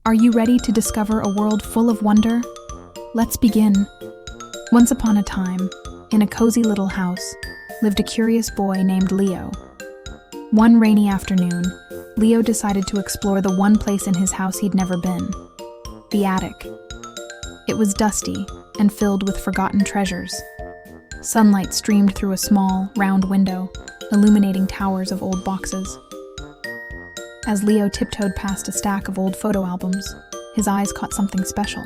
Are you ready to discover a world full of wonder? Let's begin. Once upon a time, in a cozy little house, lived a curious boy named Leo. One rainy afternoon, Leo decided to explore the one place in his house he'd never been, the attic. It was dusty and filled with forgotten treasures. Sunlight streamed through a small, round window, illuminating towers of old boxes. As Leo tiptoed past a stack of old photo albums, his eyes caught something special.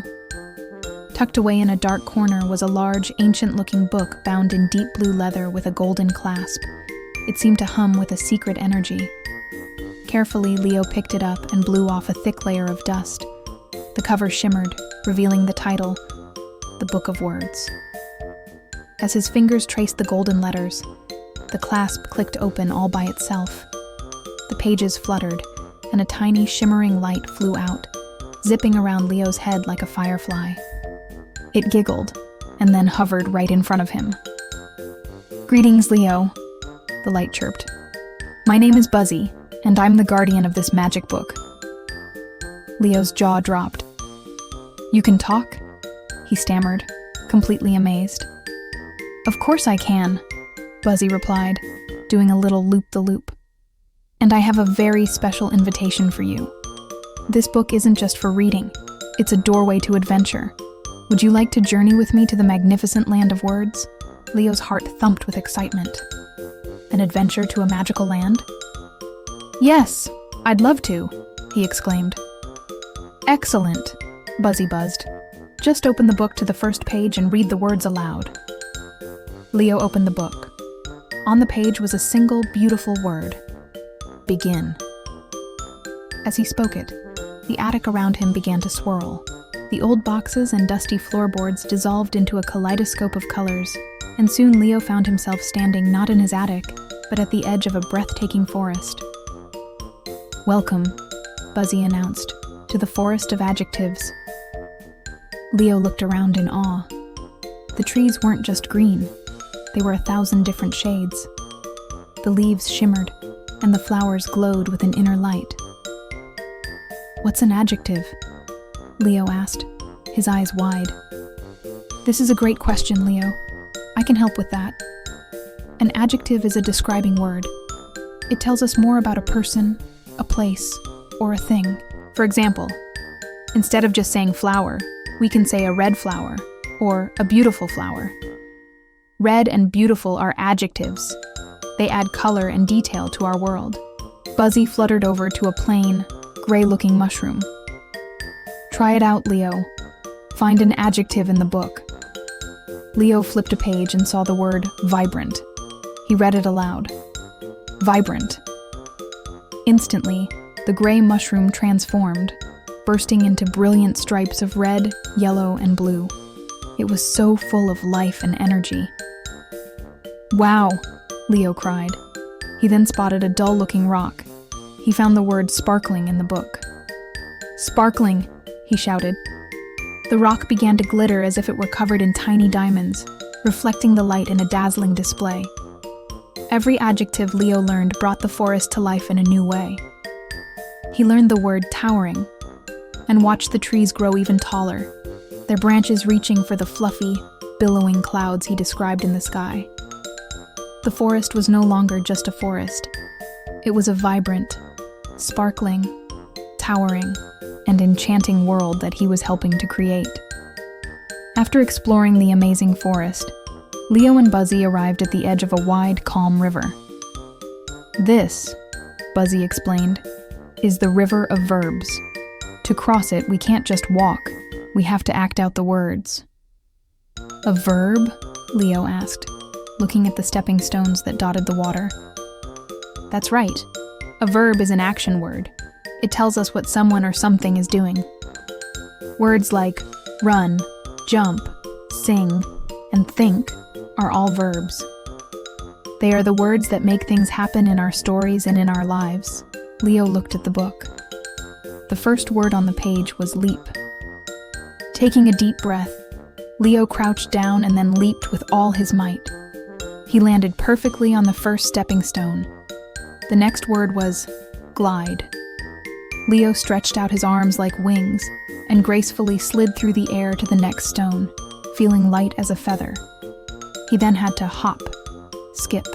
Tucked away in a dark corner was a large, ancient-looking book bound in deep blue leather with a golden clasp. It seemed to hum with a secret energy. Carefully, Leo picked it up and blew off a thick layer of dust. The cover shimmered, revealing the title, The Book of Words. As his fingers traced the golden letters, the clasp clicked open all by itself. The pages fluttered, and a tiny, shimmering light flew out, zipping around Leo's head like a firefly. It giggled, and then hovered right in front of him. "Greetings, Leo," the light chirped. "My name is Buzzy, and I'm the guardian of this magic book." Leo's jaw dropped. "You can talk?" he stammered, completely amazed. "Of course I can," Buzzy replied, doing a little loop-the-loop. "And I have a very special invitation for you. This book isn't just for reading, it's a doorway to adventure. Would you like to journey with me to the magnificent land of words?" Leo's heart thumped with excitement. An adventure to a magical land? "Yes, I'd love to," he exclaimed. "Excellent," Buzzy buzzed. "Just open the book to the first page and read the words aloud." Leo opened the book. On the page was a single, beautiful word: begin. As he spoke it, the attic around him began to swirl. The old boxes and dusty floorboards dissolved into a kaleidoscope of colors, and soon Leo found himself standing not in his attic, but at the edge of a breathtaking forest. "Welcome," Buzzy announced, "to the forest of adjectives." Leo looked around in awe. The trees weren't just green, they were 1,000 different shades. The leaves shimmered, and the flowers glowed with an inner light. "What's an adjective?" Leo asked, his eyes wide. "This is a great question, Leo. I can help with that. An adjective is a describing word. It tells us more about a person, a place, or a thing. For example, instead of just saying flower, we can say a red flower, or a beautiful flower. Red and beautiful are adjectives. They add color and detail to our world." Buzzy fluttered over to a plain, gray-looking mushroom. "Try it out, Leo. Find an adjective in the book." Leo flipped a page and saw the word vibrant. He read it aloud. "Vibrant." Instantly, the gray mushroom transformed, bursting into brilliant stripes of red, yellow, and blue. It was so full of life and energy. "Wow," Leo cried. He then spotted a dull-looking rock. He found the word sparkling in the book. "Sparkling," he shouted. The rock began to glitter as if it were covered in tiny diamonds, reflecting the light in a dazzling display. Every adjective Leo learned brought the forest to life in a new way. He learned the word towering, and watched the trees grow even taller, their branches reaching for the fluffy, billowing clouds he described in the sky. The forest was no longer just a forest. It was a vibrant, sparkling, towering, and enchanting world that he was helping to create. After exploring the amazing forest, Leo and Buzzy arrived at the edge of a wide, calm river. "This," Buzzy explained, "is the river of verbs. To cross it, we can't just walk. We have to act out the words." "A verb?" Leo asked, looking at the stepping stones that dotted the water. "That's right. A verb is an action word. It tells us what someone or something is doing. Words like run, jump, sing, and think are all verbs. They are the words that make things happen in our stories and in our lives." Leo looked at the book. The first word on the page was leap. Taking a deep breath, Leo crouched down and then leaped with all his might. He landed perfectly on the first stepping stone. The next word was glide. Leo stretched out his arms like wings and gracefully slid through the air to the next stone, feeling light as a feather. He then had to hop, skip,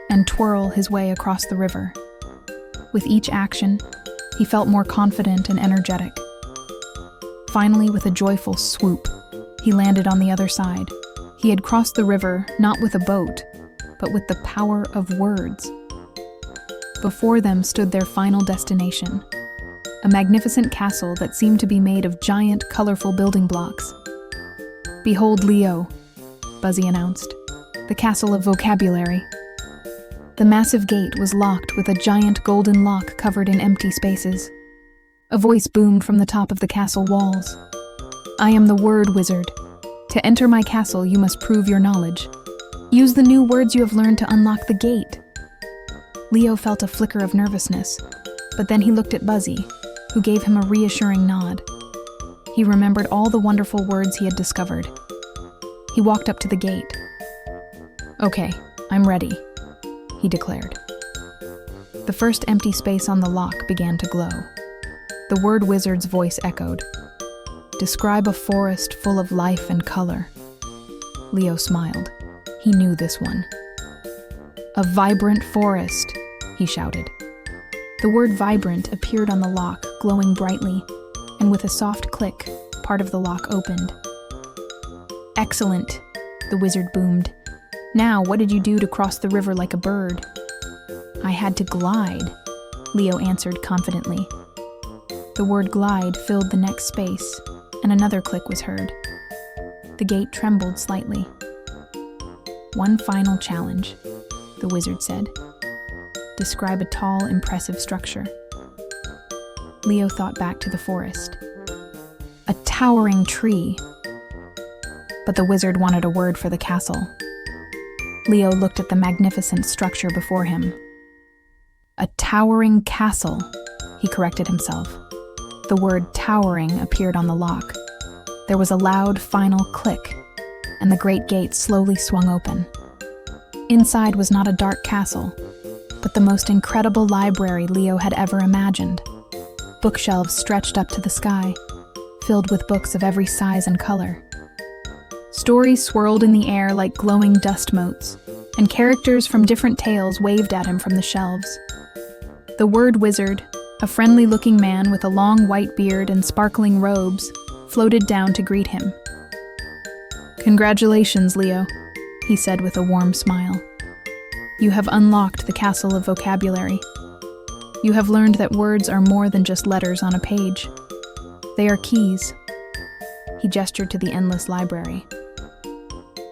and twirl his way across the river. With each action, he felt more confident and energetic. Finally, with a joyful swoop, he landed on the other side. He had crossed the river not with a boat, but with the power of words. Before them stood their final destination, a magnificent castle that seemed to be made of giant, colorful building blocks. "Behold Leo," Buzzy announced, "the castle of vocabulary." The massive gate was locked with a giant golden lock covered in empty spaces. A voice boomed from the top of the castle walls. "I am the word wizard. To enter my castle, you must prove your knowledge. Use the new words you have learned to unlock the gate." Leo felt a flicker of nervousness, but then he looked at Buzzy, who gave him a reassuring nod. He remembered all the wonderful words he had discovered. He walked up to the gate. "Okay, I'm ready," he declared. The first empty space on the lock began to glow. The word wizard's voice echoed. "Describe a forest full of life and color." Leo smiled. He knew this one. "A vibrant forest," he shouted. The word vibrant appeared on the lock, glowing brightly, and with a soft click, part of the lock opened. "Excellent," the wizard boomed. "Now, what did you do to cross the river like a bird?" "I had to glide," Leo answered confidently. The word glide filled the next space, and another click was heard. The gate trembled slightly. "One final challenge," the wizard said. "Describe a tall, impressive structure." Leo thought back to the forest. "A towering tree." But the wizard wanted a word for the castle. Leo looked at the magnificent structure before him. "A towering castle," he corrected himself. The word towering appeared on the lock. There was a loud final click, and the great gate slowly swung open. Inside was not a dark castle, but the most incredible library Leo had ever imagined. Bookshelves stretched up to the sky, filled with books of every size and color. Stories swirled in the air like glowing dust motes, and characters from different tales waved at him from the shelves. The word wizard, a friendly-looking man with a long white beard and sparkling robes, floated down to greet him. "Congratulations, Leo," he said with a warm smile. "You have unlocked the castle of vocabulary. You have learned that words are more than just letters on a page. They are keys." He gestured to the endless library.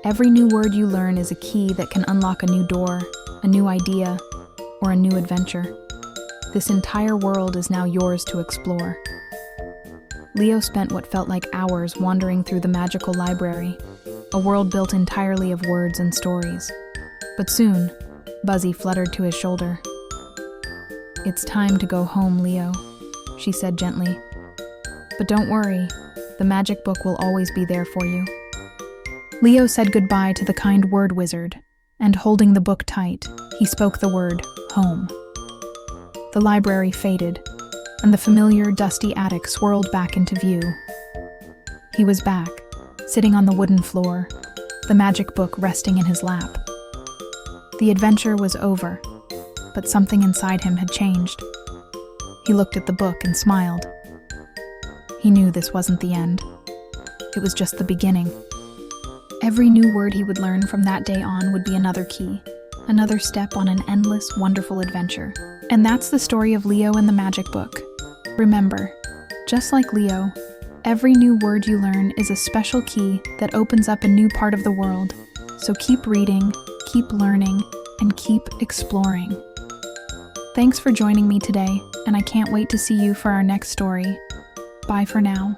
"Every new word you learn is a key that can unlock a new door, a new idea, or a new adventure. This entire world is now yours to explore." Leo spent what felt like hours wandering through the magical library, a world built entirely of words and stories. But soon, Buzzy fluttered to his shoulder. "It's time to go home, Leo," she said gently. "But don't worry, the magic book will always be there for you." Leo said goodbye to the kind word wizard, and holding the book tight, he spoke the word, home. The library faded, and the familiar, dusty attic swirled back into view. He was back, sitting on the wooden floor, the magic book resting in his lap. The adventure was over, but something inside him had changed. He looked at the book and smiled. He knew this wasn't the end. It was just the beginning. Every new word he would learn from that day on would be another key, another step on an endless, wonderful adventure. And that's the story of Leo and the magic book. Remember, just like Leo, every new word you learn is a special key that opens up a new part of the world. So keep reading, keep learning, and keep exploring. Thanks for joining me today, and I can't wait to see you for our next story. Bye for now.